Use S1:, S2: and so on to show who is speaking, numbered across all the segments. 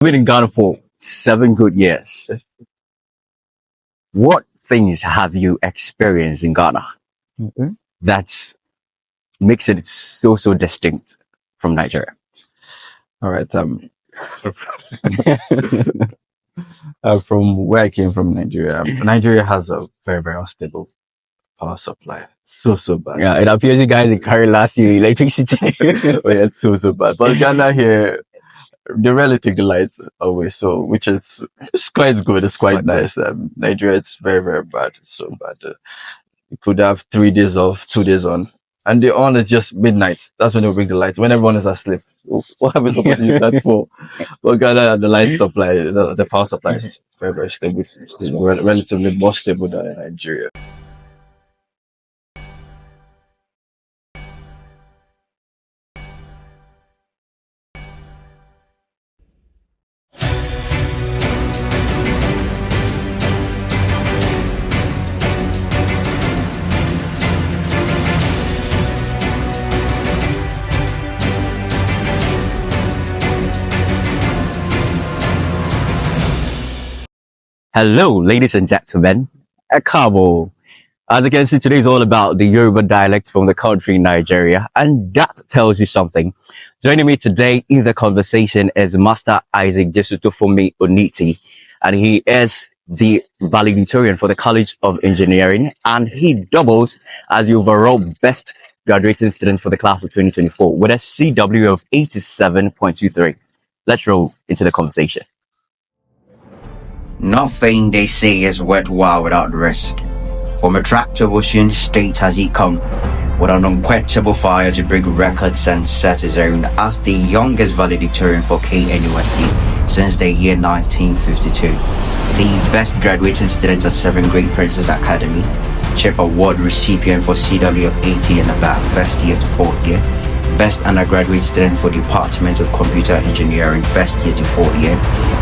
S1: Been in Ghana for 7 good years. What things have you experienced in Ghana that makes it so distinct from Nigeria?
S2: All right. From where I came from, Nigeria. Nigeria has a very unstable power supply. So bad.
S1: Yeah, it appears you guys carry last year electricity.
S2: Oh, yeah, it's so bad. But Ghana here, they rarely take the lights away, so which is it's quite good. It's quite nice. Nigeria, it's very bad. It's so bad. You could have 3 days off, 2 days on, and the on is just midnight. That's when they bring the lights. When everyone is asleep, what are we supposed to use that for? But Ghana, the light supply, the power supply is very stable. It's relatively more stable than Nigeria.
S1: Hello, ladies and gentlemen. Ekabo. As you can see, today is all about the Yoruba dialect from the country Nigeria, and that tells you something. Joining me today in the conversation is Master Isaac Jesutofunmi Oniti, and he is the valedictorian for the College of Engineering, and he doubles as the overall best graduating student for the class of 2024 with a CW of 87.23. Let's roll into the conversation.
S3: Nothing they say is worthwhile without risk. From a tractor ocean state has he come, with an unquenchable fire to break records and set his own as the youngest valedictorian for KNUST since the year 1952. The best graduating student at 7th grade Princess Academy, Chip Award Recipient for CW of 80 and above, first year to 4th year, Best Undergraduate Student for Department of Computer Engineering, first year to 4th year,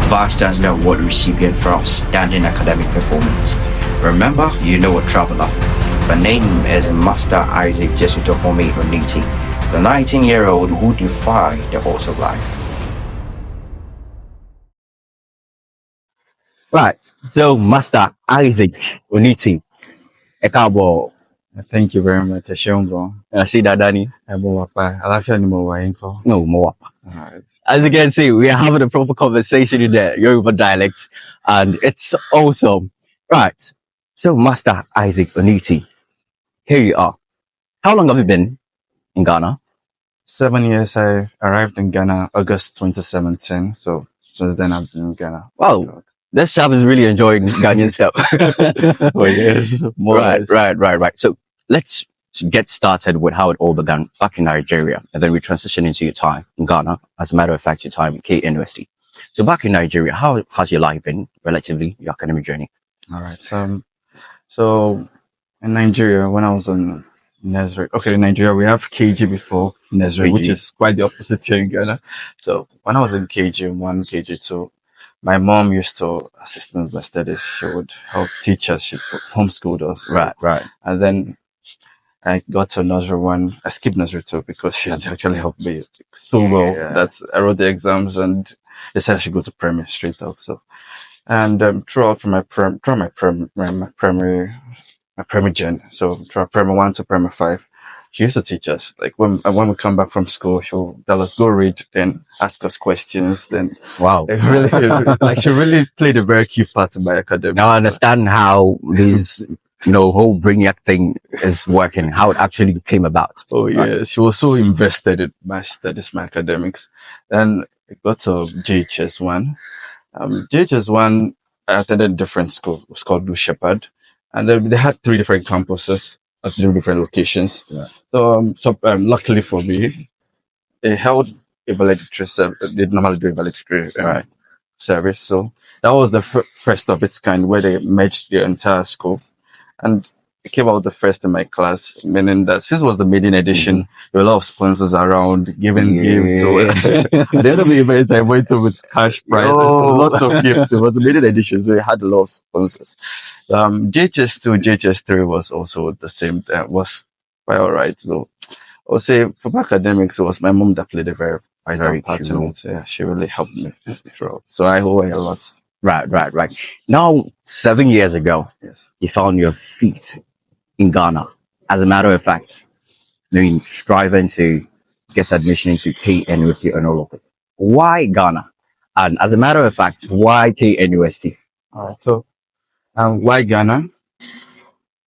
S3: Vice Chancellor Award Recipient for Outstanding Academic Performance. Remember, you know a traveler. The name is Master Isaac Jesutofunmi Oniti, the 19-year-old who defied the odds of life.
S1: Right. So, Master Isaac Oniti, Ekabo.
S2: Thank you very much, Eshongo.
S1: I see that, Danny.
S2: No, more.
S1: Alright. As you can see, we are having a proper conversation in the Yoruba dialect, and it's awesome. Right. So, Master Isaac Oniti, here you are. How long have you been in Ghana?
S2: 7 years. I arrived in Ghana August 2017. So since then I've been in Ghana.
S1: Wow. This chap is really enjoying Ghanaian stuff.
S2: Oh, yes.
S1: Right. So let's get started with how it all began back in Nigeria, and then we transition into your time in Ghana. As a matter of fact, your time in KNUST. So back in Nigeria, how has your life been relatively, your academic journey?
S2: All right. So in Nigeria, when I was in nursery, in Nigeria we have KG before nursery, which is quite the opposite here in Ghana. So when I was in KG1, KG2, my mom used to assist me with my studies. She would help teach us. She homeschooled us.
S1: Right.
S2: And then I got to nursery 1. I skipped nursery 2 because she had actually helped me so well. Yeah. I wrote the exams and decided I should go to primary straight off. So, and throughout from my primary journey. So throughout primary 1 to primary 5. She used to teach us, like when we come back from school, she'll tell us, go read, then ask us questions. Then
S1: wow,
S2: she really played a very key part in my academic.
S1: Now I understand how this, whole Brainiac thing is working, how it actually came about.
S2: Oh yeah, she was so invested in my studies, my academics. Then it got to JHS1. JHS1, I attended a different school. It was called Blue Shepherd, and they had 3 different campuses at 3 different locations. Yeah. So luckily for me, they held a valedictory service. They normally do a valedictory service. So that was the first of its kind, where they merged the entire school. And I came out the first in my class, meaning that since it was the maiden edition, there were a lot of sponsors around giving gifts. So at the end of the event, I went to with cash prizes, lots of gifts. It was the maiden edition, so they had a lot of sponsors. JHS2, JHS3 was also the same, was quite alright. So I would say for academics, it was my mom that played a very quite
S1: Very
S2: a part in
S1: true.
S2: it. Yeah, she really helped me throughout. So I owe her a lot.
S1: Right. Now, 7 years ago,
S2: Yes.
S1: you found your feet in Ghana. As a matter of fact, striving to get admission into KNUST and all of it. Why Ghana? And as a matter of fact, why KNUST?
S2: All right. So, why Ghana?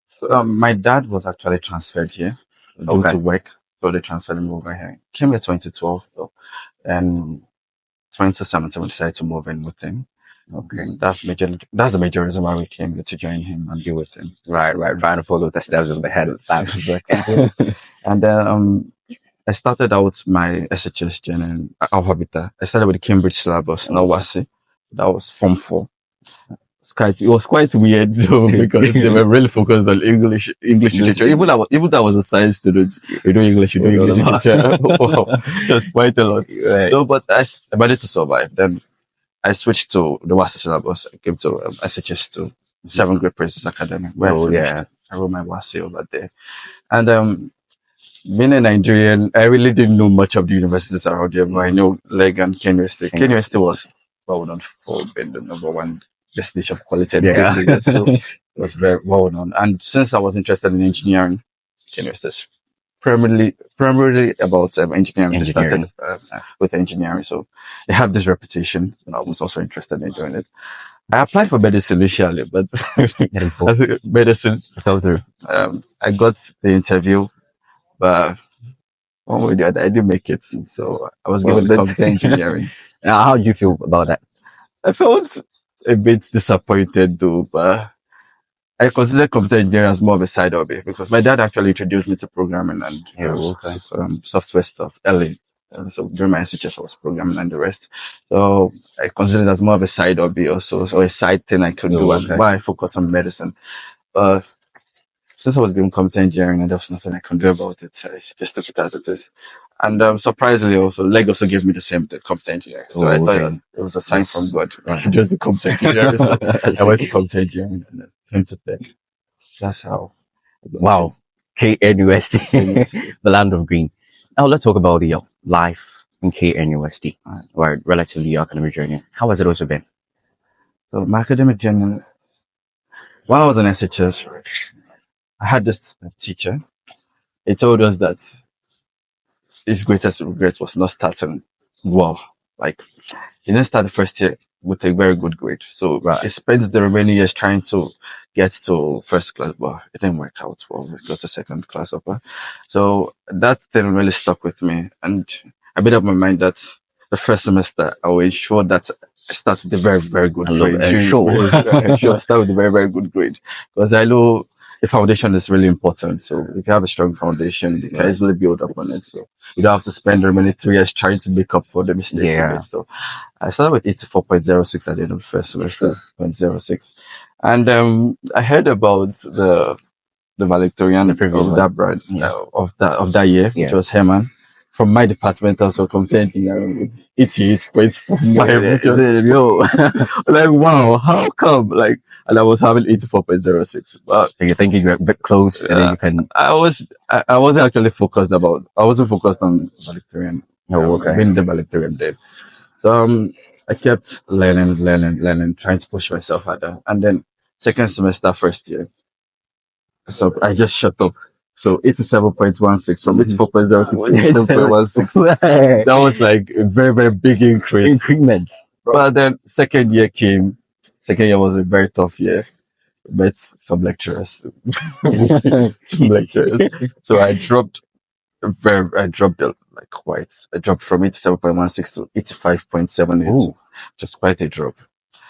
S2: So, my dad was actually transferred here due
S1: Okay.
S2: to work. So they transferred him over here. Came here 2012 though, and 2017 we decided to move in with him.
S1: Okay.
S2: That's the major reason why we came here, to join him and be with him.
S1: Right. Trying to follow the steps of the head of the family.
S2: Exactly. And then I started out my SHS journey alphabeta. I started with the Cambridge syllabus, now WASI. That was Form 4. It was quite weird though, because they were really focused on English literature. Even though I was a science student, you do English literature. Wow, just quite a lot.
S1: Right.
S2: No, but I managed to survive. Then I switched to the WASI syllabus. I came to SHS2, 7th grade Princess Academy, where I finished. I wrote my WASI over there. And being a Nigerian, I really didn't know much of the universities around here, but I know Leg and KNUST. KNUST was well known for being the number one destination of quality education. So it was very well known. And since I was interested in engineering, KNUST is primarily about engineering. They started with engineering, so they have this reputation, and I was also interested in doing it. I applied for medicine initially, but medicine fell through. I got the interview, but one way or the other, I didn't make it. So I was given the computer engineering.
S1: How did you feel about that?
S2: I felt a bit disappointed though, but I consider computer engineering as more of a side hobby, because my dad actually introduced me to programming and software stuff early. So during my SHS, I was programming and the rest. So I consider it as more of a side hobby also, so a side thing I could do while I focus on medicine. But since I was doing computer engineering and there was nothing I can do about it, I just took it as it is. And surprisingly also, Leg also gave me the same computer engineering. So I thought it was a sign from God. Just the computer engineering. So I went to computer engineering and then came to tech. That's how.
S1: Wow. KNUST, the land of green. Now let's talk about your life in KNUST, or relatively your academic journey. How has it also been?
S2: So my academic journey, while I was in SHS, I had this teacher. He told us that his greatest regret was not starting well. Like, he didn't start the first year with a very good grade. So he spent the remaining years trying to get to first class, but it didn't work out well. We got to second class upper. So that thing really stuck with me. And I made up my mind that the first semester, I will ensure that I start with a very, very good grade. I start with a very, very good grade. Because I know the foundation is really important. So if you have a strong foundation, you can easily build up on it. So you don't have to spend the remaining 3 years trying to make up for the mistakes you made. So I started with 84.06 at the end of the first semester, 0.06. And I heard about the valedictorian of that brand, of that year, which was Herman. From my department, also computer engineering with 88.45. Like, wow, how come? Like, and I was having 84.06. But
S1: So you're thinking you're a bit close, and then you can.
S2: I wasn't actually focused on valedictorian. Being the valedictorian there. So I kept learning, trying to push myself harder. And then second semester, first year, so I just shut up. So 87.16 from 84.06 to 87.16. That was like a very, very big increment. But then second year came. Second year was a very tough year. Met some lecturers. So I dropped I dropped from 87.16 to 85.78. Just quite a drop.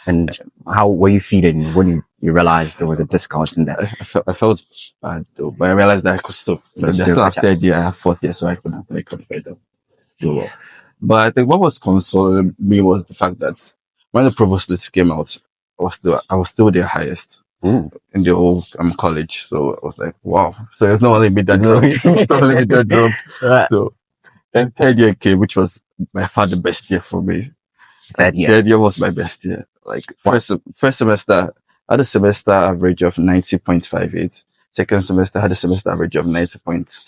S1: And how were you feeling when you realized there was a discount in that?
S2: I felt bad though, but I realized that I could stop. Because I still have third year, I have fourth year, so I could make up further. Do well. But I think what was consoling me was the fact that when the provost list came out, I was still the highest in the whole college. So I was like, wow. So it's not only me that drop. It's not only me that drop. So then third year came, which was by far the best year for me. Third year was my best year. Like first semester, I had a semester average of 90.58. Second semester, I had a semester average of 90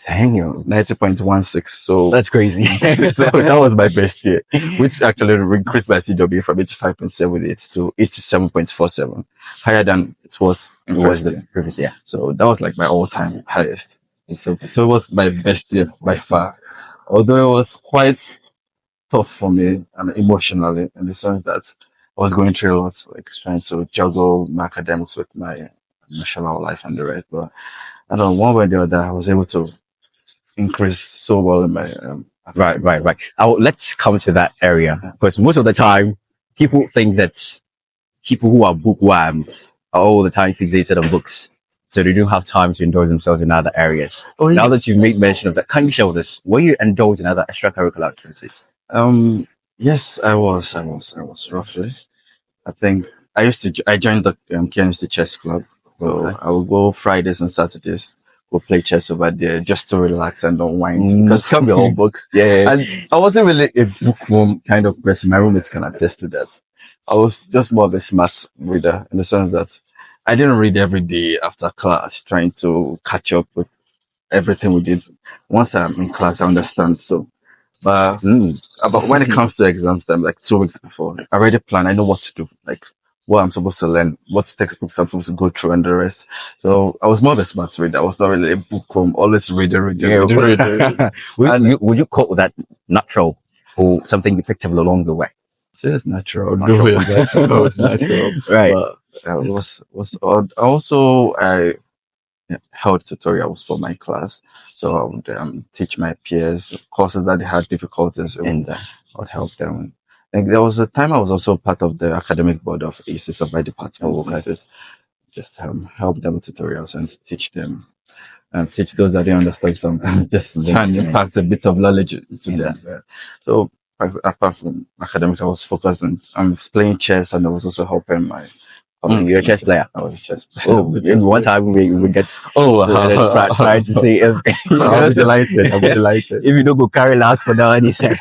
S1: Damn.
S2: 90.16. So
S1: That's crazy.
S2: so that was my best year, which actually increased my CW from 85.78 to 87.47, higher than it was in
S1: It was
S2: first
S1: the
S2: year.
S1: previous year.
S2: So that was like my all-time highest. And so it was my best year by far. Although it was quite tough for me and emotionally in the sense that I was going through a lot, like trying to juggle my academics with my emotional life and the rest. But I don't know, one way or the other, I was able to increase so well in my
S1: Right,
S2: academic
S1: right,
S2: life.
S1: right. Let's come to that area
S2: Yeah.
S1: because most of the time people think that people who are bookworms are all the time fixated on books. So they don't have time to indulge themselves in other areas.
S2: Oh,
S1: Now
S2: yes.
S1: that you've made mention of that, can you share with us, were you indulged in other extracurricular activities?
S2: Yes, I was roughly. I think I joined the Pianist Chess Club. So
S1: Okay.
S2: I would go Fridays and Saturdays, go play chess over there just to relax and unwind
S1: Mm.
S2: because it can't be all books.
S1: Yeah.
S2: And I wasn't really a bookworm kind of person. My roommates can attest to that. I was just more of a smart reader in the sense that I didn't read every day after class, trying to catch up with everything we did. Once I'm in class, I understand. So, but about when it comes to exams time, like 2 weeks before, I already plan. I know what to do, like what I'm supposed to learn, what textbooks I'm supposed to go through, and the rest. So I was more of a smart reader. I was not really a bookworm, always reader.
S1: Would you call that natural or something you picked up along the way?
S2: So it's natural.
S1: Natural.
S2: No, it's natural. It's natural.
S1: Right.
S2: But it was odd. Also, I held tutorials for my class, so I would teach my peers courses that they had difficulties in.
S1: And
S2: I would help them. And there was a time I was also part of the academic board of ACES of my department.
S1: Oh, okay.
S2: ACES. Just help them with tutorials and teach them. And teach those that they understand some, just try and impact a bit of knowledge into them. Yeah. So apart from academics, I was focused on I was playing chess, and I was also helping my.
S1: You're a chess player.
S2: I was a chess player.
S1: Oh, maybe one time we get
S2: Oh,
S1: try to see if
S2: I'll be delighted. I'll be delighted.
S1: if you don't go carry last for now anything.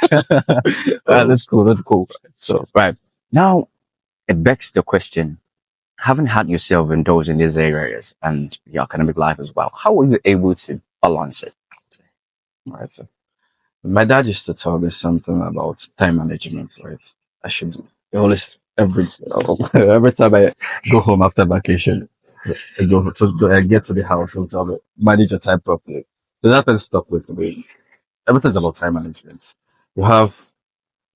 S1: That's cool. That's cool.
S2: So
S1: Right now, it begs the question: having had yourself indulged in these areas and your academic life as well, how were you able to balance it?
S2: right. So my dad used to tell me something about time management. Right. I should always every time I go home after vacation, I get to the house and tell me manage your time properly. So that has stuck with me. Everything's about time management. You have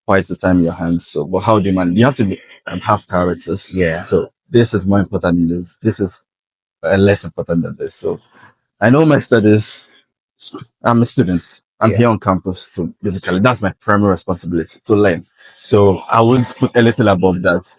S2: quite the time in your hands. So, but how do you manage? You have to have priorities.
S1: Yeah.
S2: So this is more important than this. This is less important than this. So I know my studies. I'm a student. I'm
S1: Yeah.
S2: here on campus. So basically, that's my primary responsibility to learn. So I wouldn't put a little above that.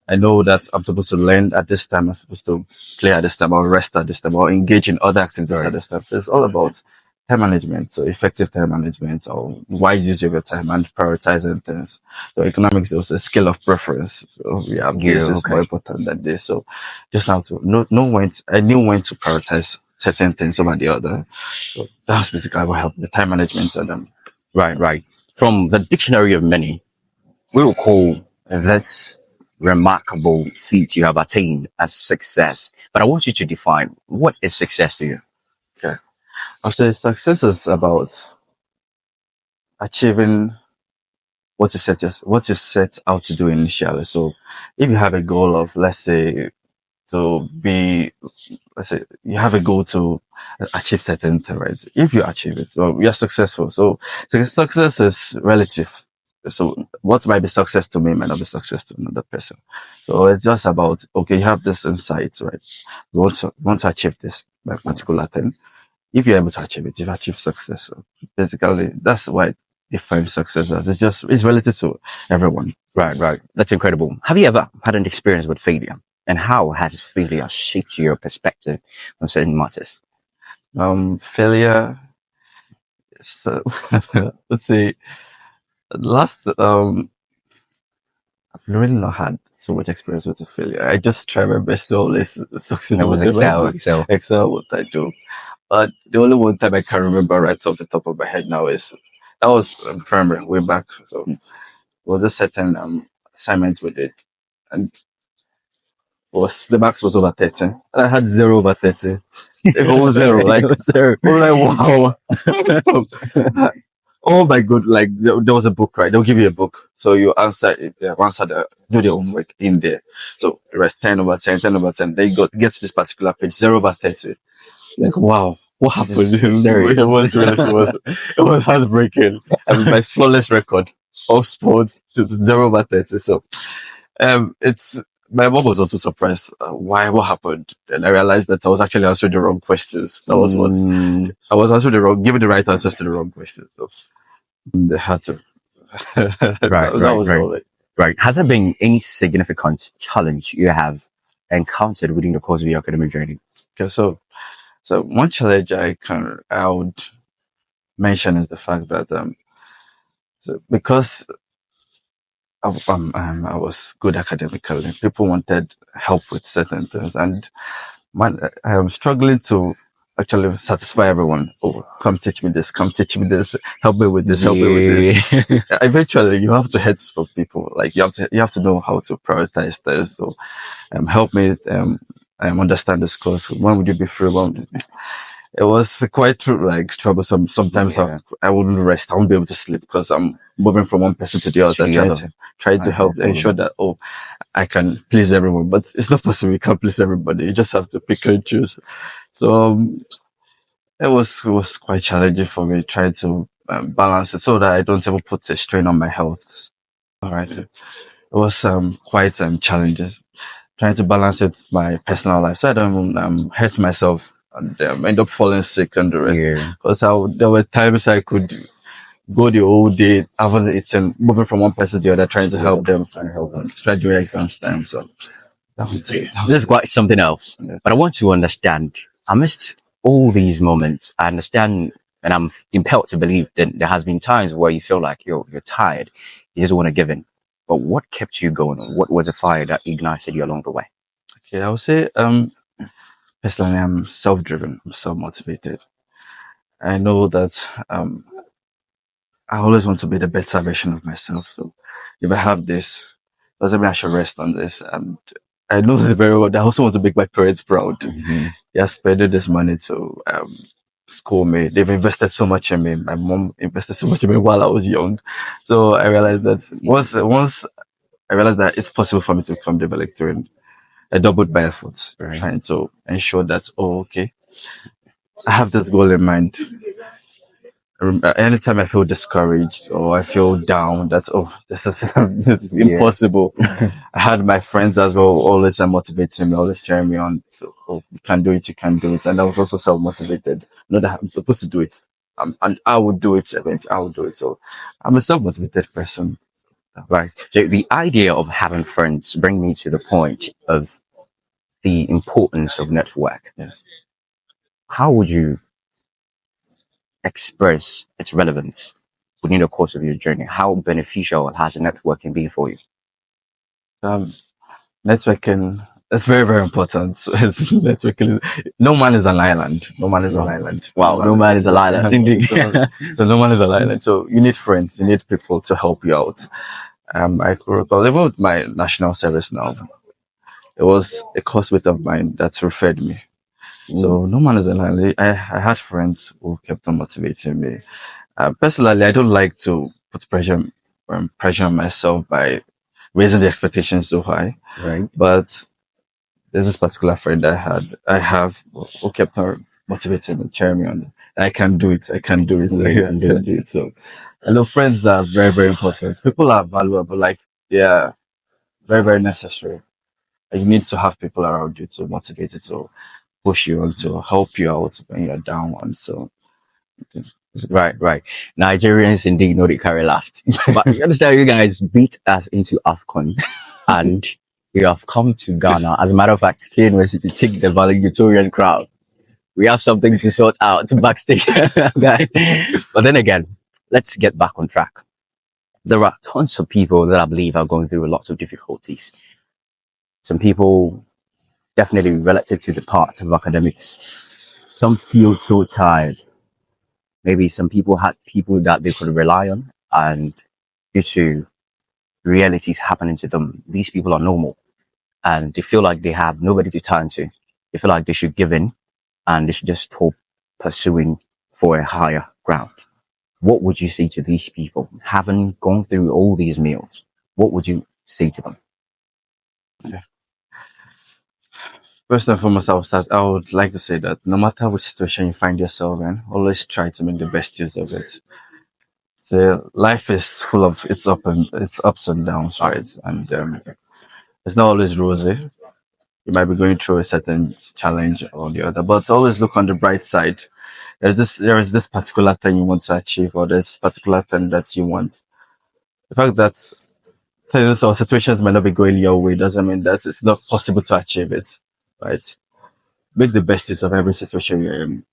S2: I know that I'm supposed to learn at this time. I'm supposed to play at this time, or rest at this time, or engage in other activities
S1: Right.
S2: at this time. So it's all about time management. So effective time management, or wise use of your time and prioritizing things. So economics is also a skill of preference. So yeah, this is more important than this. So just how to know when I knew when to prioritize certain things over the other. So that's basically what helped the time management and them.
S1: Right. From the dictionary of many, we will call this remarkable feat you have attained as success. But I want you to define what is success to you.
S2: Okay. I'll say success is about achieving what you set out to do initially. So if you have a goal of, let's say you have a goal to achieve certain thing, right? If you achieve it, so you're successful. So success is relative. So what might be success to me might not be success to another person. So it's just about, okay, you have this insight, right? You want to achieve this particular thing. If you're able to achieve it, you've achieved success. So basically, that's why I define success as. It's relative to everyone.
S1: Right. That's incredible. Have you ever had an experience with failure? And how has failure shaped your perspective on certain matters?
S2: Failure. So, let's say last I've really not had so much experience with a failure. I just try my best to always succeed
S1: That was
S2: with whatever I do.
S1: excel.
S2: What I do. But the only one time I can remember right off the top of my head now is that was primary, way back. So well, just certain assignments we did, and was the max was over 30, and I had 0/30. It was zero. Like,
S1: It was zero.
S2: I was like, wow. Oh my god! Like there was a book, right? They'll give you a book, so you do the homework in there. So it was 10/10, 10/10. They gets this particular page 0/30. Like, wow, what happened?
S1: Serious.
S2: It was heartbreaking. I mean, my flawless record of sports to 0/30. So it's my mom was also surprised. What happened? And I realized that I was actually answering the wrong questions. That was what I was answering giving the right answers to the wrong questions. So they had to.
S1: Right,
S2: that was
S1: right.
S2: all.
S1: Right. Has there been any significant challenge you have encountered within the course of your academic journey?
S2: Okay, so one challenge I would mention is the fact that because I was good academically, people wanted help with certain things, and I am struggling to actually satisfy everyone. Oh, come teach me this, help me with this, help me with this. Eventually, you have to head for people. Like you have to know how to prioritize this. So, help me understand this course. When would you be free? It was quite troublesome. Sometimes I wouldn't rest. I wouldn't be able to sleep because I'm moving from one person to the other, trying to help ensure that I can please everyone. But it's not possible. You can't please everybody. You just have to pick and choose. So it was quite challenging for me trying to balance it so that I don't ever put a strain on my health. All right, it was quite challenging trying to balance it with my personal life so I don't hurt myself and end up falling sick and the rest. Because there were times I could go the whole day, haven't eaten, moving from one person to the other, trying to help them, especially during exams time. So that was it.
S1: This is quite something else.
S2: Yeah.
S1: But I want to understand, amidst all these moments, I understand and I'm impelled to believe that there has been times where you feel like you're tired, you just want to give in. But what kept you going? What was a fire that ignited you along the way?
S2: Okay, I would say personally I'm self-driven, I'm self-motivated. I know that I always want to be the better version of myself. So if I have this, doesn't mean I should rest on this. And I know that very well. I also want to make my parents proud.
S1: Mm-hmm.
S2: Yeah, spending this money to school me. They've invested so much in me. My mom invested so much in me while I was young. So I realized that once I realized that it's possible for me to become the valedictorian, I doubled my efforts, trying to ensure that I have this goal in mind. Anytime I feel discouraged or I feel down, that this is it's impossible. I had my friends as well always motivating me, always cheering me on. So you can do it, and I was also self-motivated. Know that I'm supposed to do it, and I would do it eventually. I would do it. So I'm a self-motivated person.
S1: Right. So the idea of having friends bring me to the point of the importance of network.
S2: Yes.
S1: How would you express its relevance within the course of your journey? How beneficial has networking been for you?
S2: Networking is very, very important. So it's networking. No man is an island. No man is an island.
S1: Wow, no man is an island. Indeed.
S2: So no man is an island. So you need friends. You need people to help you out. I could recall even with my national service now, it was a coursemate of mine that referred me. So no man is an island. I had friends who kept on motivating me. Personally, I don't like to put pressure on myself by raising the expectations so high.
S1: Right.
S2: But there's this particular friend I have who kept on motivating me, cheering me on. I can do it. I can do it. I can do it. So I know friends are very, very important. People are valuable. Like, yeah, very, very necessary. You need to have people around you to motivate you, to push you on, to help you out when you're down. And so,
S1: right. Nigerians indeed know they carry last. But you understand, you guys beat us into AFCON and you have come to Ghana. As a matter of fact, KNUST to take the valedictorian crown. We have something to sort out backstage, guys. But then again, let's get back on track. There are tons of people that I believe are going through lots of difficulties. Some people definitely relative to the part of academics. Some feel so tired. Maybe some people had people that they could rely on, and due to realities happening to them, these people are normal. and they feel like they have nobody to turn to. They feel like they should give in and they should just stop pursuing for a higher ground. What would you say to these people, having gone through all these meals? What would you say to them?
S2: Yeah. First and foremost, I would like to say that no matter which situation you find yourself in, always try to make the best use of it. So life is full of its ups and downs, right? And it's not always rosy. You might be going through a certain challenge or the other, but always look on the bright side. There is this particular thing you want to achieve, or this particular thing that you want. The fact that things or situations might not be going your way doesn't mean that it's not possible to achieve it, right? Make the best use of every situation you're in.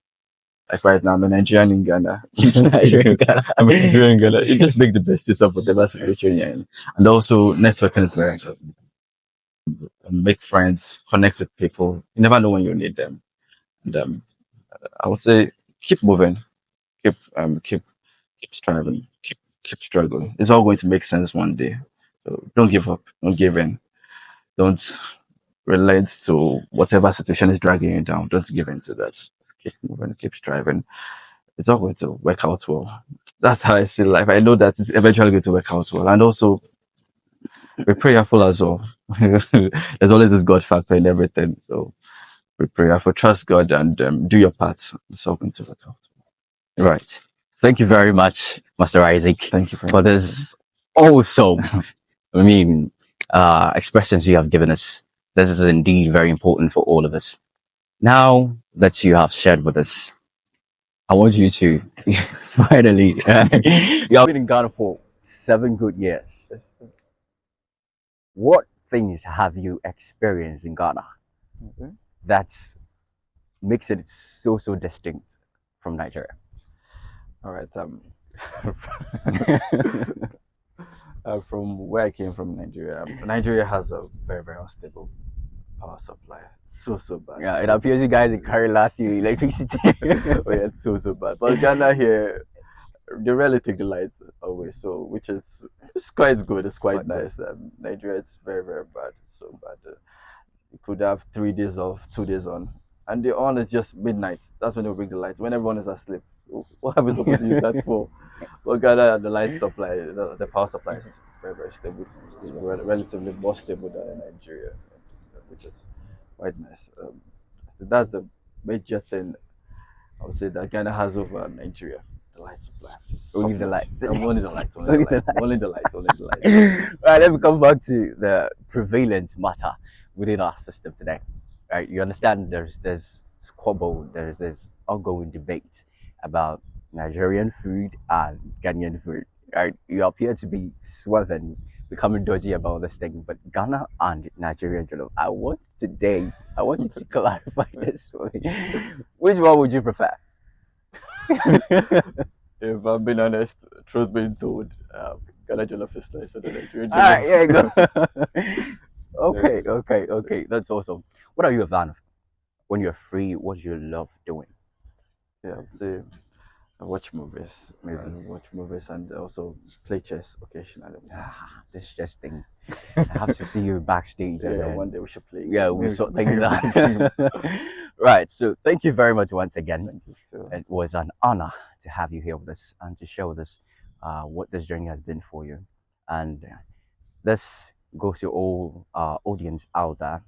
S2: Like right now, I'm a Nigerian in Ghana. I'm a Nigerian in Ghana. You just make the best use of whatever situation you're in. And also, networking is very important. Make friends, connect with people. You never know when you need them. And I would say keep moving, keep keep striving, keep struggling. It's all going to make sense one day. So don't give up, don't give in, don't relent to whatever situation is dragging you down. Don't give in to that. Keep moving, keep striving. It's all going to work out well. That's how I see life. I know that it's eventually going to work out well. And also be prayerful as well. There's always this God factor in everything. So be prayerful, trust God, and do your part. It's all going to work out.
S1: Right. Thank you very much, Master Isaac,
S2: Thank you very
S1: for
S2: much.
S1: this awesome, I mean, expressions you have given us. This is indeed very important for all of us. Now that you have shared with us, I want you to finally, you have been in Ghana for 7 good years. What things have you experienced in Ghana
S2: Okay.
S1: that makes it so distinct from Nigeria?
S2: All right. From where I came from, Nigeria. Nigeria has a very unstable power supply. So bad.
S1: Yeah, it appears you guys carry last year electricity.
S2: Oh yeah, it's so bad. But Ghana here, they rarely take the lights away, so which is it's quite good. It's quite
S1: Quite good.
S2: nice. Nigeria, it's very bad. It's so bad. You could have 3 days off, 2 days on, and the on is just midnight. That's when they bring the lights when everyone is asleep. What are we supposed to use that for? Well, Ghana, the light supply, the power supply is very stable. It's relatively more stable than in Nigeria, which is quite nice. That's the major thing I would say that Ghana has over Nigeria. The light supply. It's
S1: Only the
S2: top-notch.
S1: lights.
S2: Only the light. Only
S1: Only
S2: the
S1: the
S2: light. Only the light. Only the light.
S1: Right, let me come back to the prevalent matter within our system today. Right, you understand there's squabble, there's this ongoing debate about Nigerian food and Ghanaian food. Right, you appear to be swerving, becoming dodgy about this thing, but Ghana and Nigerian jollof. I want you to clarify this for me. Which one would you prefer?
S2: If I'm being honest, truth being told, Ghana jollof is nicer than Nigerian
S1: All right, yeah, go.
S2: jollof.
S1: Okay. That's awesome. What are you a fan of? When you're free, what do you love doing?
S2: Yeah, I'd say I watch movies. Watch movies and also play chess occasionally.
S1: This just thing. I have to see you backstage and
S2: Yeah,
S1: then
S2: one day we should play.
S1: yeah, we
S2: Maybe
S1: sort
S2: play
S1: things
S2: one game.
S1: out. Right. So thank you very much once again.
S2: Thank you too.
S1: It was an honor to have you here with us and to share with us what this journey has been for you. And this goes to all audience out there.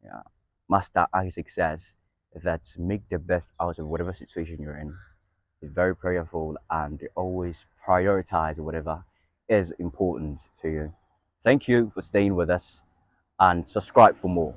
S1: Yeah. Master Isaac says that make the best out of whatever situation you're in. Be very prayerful and always prioritize whatever is important to you. Thank you for staying with us and subscribe for more.